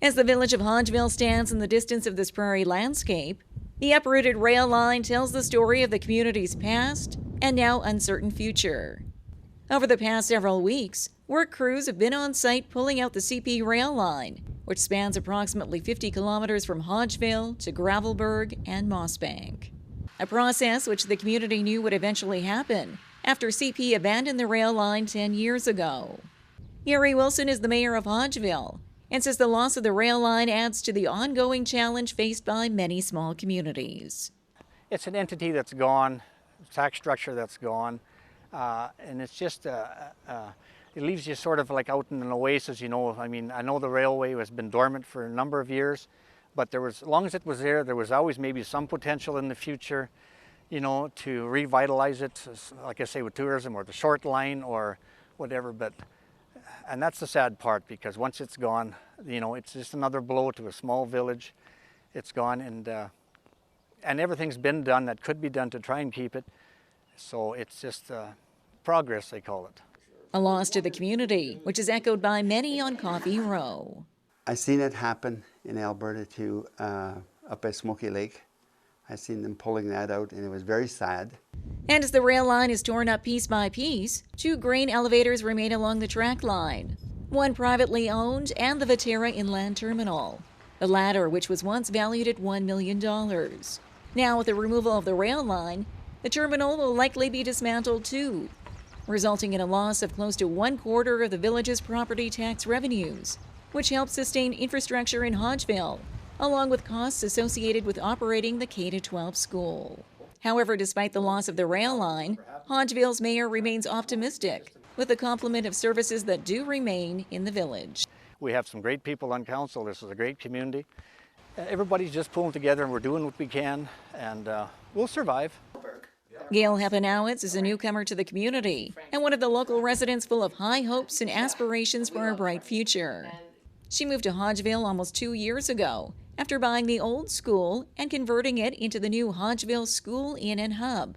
As the village of Hodgeville stands in the distance of this prairie landscape, the uprooted rail line tells the story of the community's past and now uncertain future. Over the past several weeks, work crews have been on site pulling out the CP rail line, which spans approximately 50 kilometers from Hodgeville to Gravelburg and Mossbank. A process which the community knew would eventually happen after CP abandoned the rail line 10 years ago. Gary Wilson is the mayor of Hodgeville and says the loss of the rail line adds to the ongoing challenge faced by many small communities. It's an entity that's gone, tax structure that's gone, and it's just, it leaves you sort of like out in an oasis, you know. I mean, I know the railway has been dormant for a number of years, but as long as it was there was always maybe some potential in the future, you know, to revitalize it, like I say, with tourism or the short line or whatever. And that's the sad part, because once it's gone, you know, it's just another blow to a small village. It's gone, and everything's been done that could be done to try and keep it. So it's just progress, they call it. A loss to the community, which is echoed by many on Coffee Row. I seen it happen in Alberta too, up at Smoky Lake. I seen them pulling that out, and it was very sad. And as the rail line is torn up piece by piece, 2 grain elevators remain along the track line, one privately owned and the Vatera Inland Terminal, the latter which was once valued at $1 million. Now, with the removal of the rail line, the terminal will likely be dismantled too, resulting in a loss of close to 1/4 of the village's property tax revenues, which helps sustain infrastructure in Hodgeville, along with costs associated with operating the K-12 school. However, despite the loss of the rail line, Hodgeville's mayor remains optimistic with the complement of services that do remain in the village. We have some great people on council. This is a great community. Everybody's just pulling together, and we're doing what we can, and we'll survive. Gail Hepanowitz is a newcomer to the community and one of the local residents full of high hopes and aspirations for a bright future. She moved to Hodgeville almost 2 years ago after buying the old school and converting it into the new Hodgeville School Inn and Hub.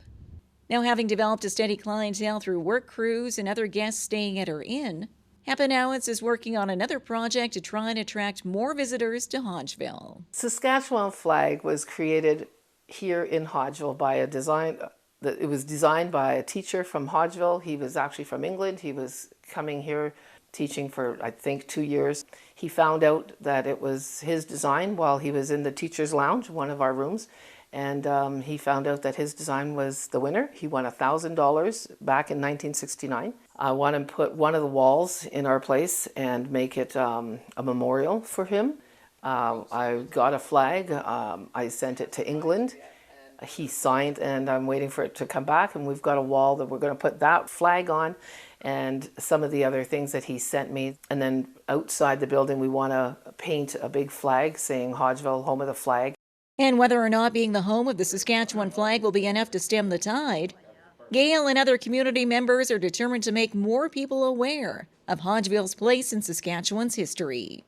Now, having developed a steady clientele through work crews and other guests staying at her inn, Hepanowitz is working on another project to try and attract more visitors to Hodgeville. Saskatchewan flag was created here in Hodgeville by a design. It was designed by a teacher from Hodgeville. He was actually from England. He was coming here teaching for, I think, 2 years. He found out that it was his design while he was in the teacher's lounge, one of our rooms, and he found out that his design was the winner. He won $1,000 back in 1969. I want to put one of the walls in our place and make it a memorial for him. I got a flag. I sent it to England. He signed, and I'm waiting for it to come back, and we've got a wall that we're going to put that flag on and some of the other things that he sent me. And then outside the building, we want to paint a big flag saying Hodgeville, home of the flag. And whether or not being the home of the Saskatchewan flag will be enough to stem the tide, Gail and other community members are determined to make more people aware of Hodgeville's place in Saskatchewan's history.